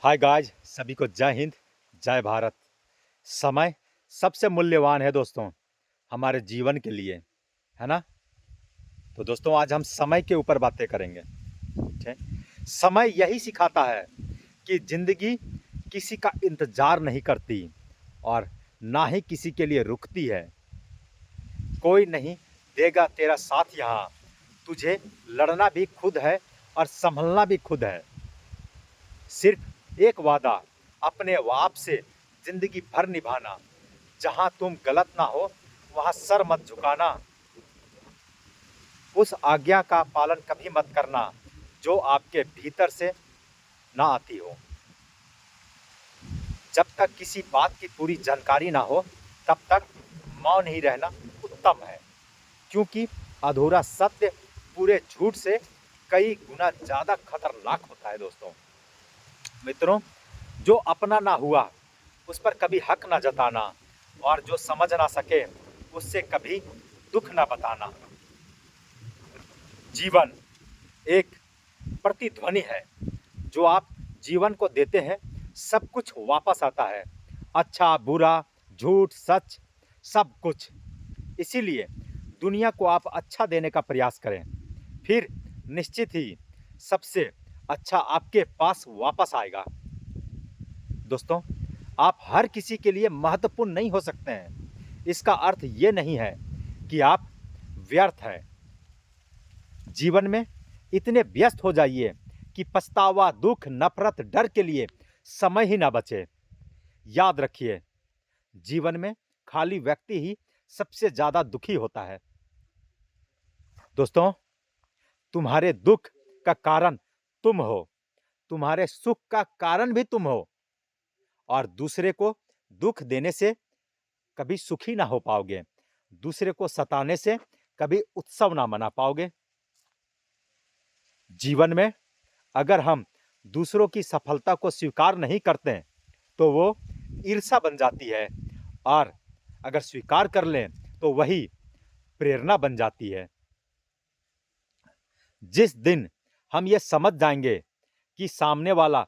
Hi guys, सभी को जय हिंद, जय भारत। समय सबसे मूल्यवान है दोस्तों, हमारे जीवन के लिए, है ना। तो दोस्तों आज हम समय के ऊपर बातें करेंगे। ठीक है? समय यही सिखाता है कि जिंदगी किसी का इंतजार नहीं करती और ना ही किसी के लिए रुकती है। कोई नहीं देगा तेरा साथ यहाँ, तुझे लड़ना भी खुद है और संभलना भी खुद है। सिर्फ एक वादा अपने आप से जिंदगी भर निभाना, जहां तुम गलत ना हो वहां सर मत झुकाना। उस आज्ञा का पालन कभी मत करना जो आपके भीतर से ना आती हो। जब तक किसी बात की पूरी जानकारी ना हो तब तक मौन ही रहना उत्तम है, क्योंकि अधूरा सत्य पूरे झूठ से कई गुना ज्यादा खतरनाक होता है। दोस्तों मित्रों, जो अपना ना हुआ उस पर कभी हक ना जताना और जो समझ ना सके उससे कभी दुख ना बताना। जीवन एक प्रतिध्वनि है, जो आप जीवन को देते हैं सब कुछ वापस आता है। अच्छा बुरा, झूठ सच, सब कुछ। इसीलिए दुनिया को आप अच्छा देने का प्रयास करें, फिर निश्चित ही सबसे अच्छा आपके पास वापस आएगा। दोस्तों, आप हर किसी के लिए महत्वपूर्ण नहीं हो सकते हैं। इसका अर्थ ये नहीं है कि आप व्यर्थ हैं। जीवन में इतने व्यस्त हो जाइए कि पछतावा, दुख, नफरत, डर के लिए समय ही ना बचे। याद रखिए, जीवन में खाली व्यक्ति ही सबसे ज्यादा दुखी होता है। दोस्तों, तुम्हारे दुख का कारण तुम हो, तुम्हारे सुख का कारण भी तुम हो, और दूसरे को दुख देने से कभी सुखी ना हो पाओगे। दूसरे को सताने से कभी उत्सव ना मना पाओगे। जीवन में अगर हम दूसरों की सफलता को स्वीकार नहीं करते तो वो ईर्ष्या बन जाती है, और अगर स्वीकार कर लें तो वही प्रेरणा बन जाती है। जिस दिन हम ये समझ जाएंगे कि सामने वाला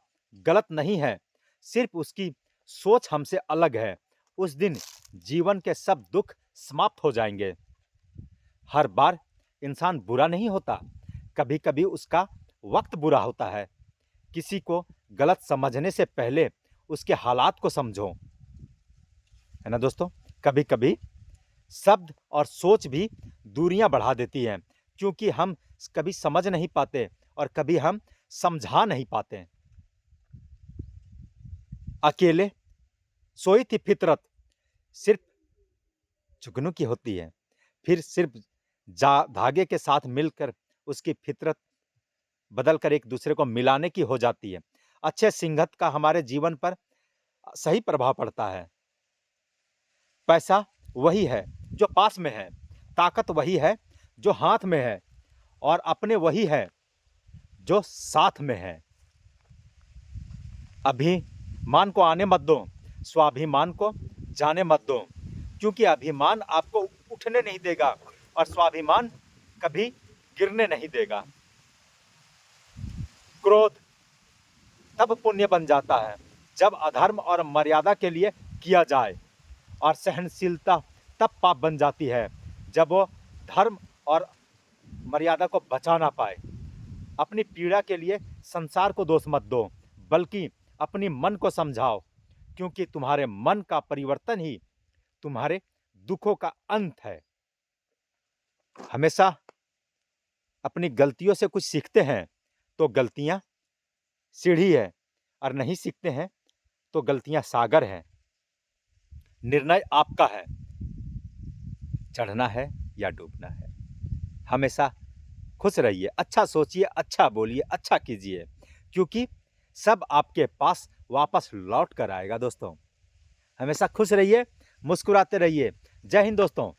गलत नहीं है, सिर्फ उसकी सोच हमसे अलग है, उस दिन जीवन के सब दुख समाप्त हो जाएंगे। हर बार इंसान बुरा नहीं होता, कभी कभी उसका वक्त बुरा होता है। किसी को गलत समझने से पहले उसके हालात को समझो, है ना दोस्तों। कभी कभी शब्द और सोच भी दूरियां बढ़ा देती हैं, क्योंकि हम कभी समझ नहीं पाते और कभी हम समझा नहीं पाते। अकेले सोई थी फितरत, सिर्फ जुगनू की होती है, फिर सिर्फ धागे के साथ मिलकर उसकी फितरत बदल कर एक दूसरे को मिलाने की हो जाती है। अच्छे सिंगत का हमारे जीवन पर सही प्रभाव पड़ता है। पैसा वही है जो पास में है, ताकत वही है जो हाथ में है, और अपने वही है जो साथ में है। अभिमान को आने मत दो, स्वाभिमान को जाने मत दो, क्योंकि अभिमान आपको उठने नहीं देगा और स्वाभिमान कभी गिरने नहीं देगा। क्रोध तब पुण्य बन जाता है जब अधर्म और मर्यादा के लिए किया जाए, और सहनशीलता तब पाप बन जाती है जब वो धर्म और मर्यादा को बचा ना पाए। अपनी पीड़ा के लिए संसार को दोष मत दो, बल्कि अपनी मन को समझाओ, क्योंकि तुम्हारे मन का परिवर्तन ही तुम्हारे दुखों का अंत है। हमेशा अपनी गलतियों से कुछ सीखते हैं तो गलतियां सीढ़ी है, और नहीं सीखते हैं तो गलतियां सागर है। निर्णय आपका है, चढ़ना है या डूबना है। हमेशा खुश रहिए, अच्छा सोचिए, अच्छा बोलिए, अच्छा कीजिए, क्योंकि सब आपके पास वापस लौट कर आएगा। दोस्तों, हमेशा खुश रहिए, मुस्कुराते रहिए। जय हिंद दोस्तों।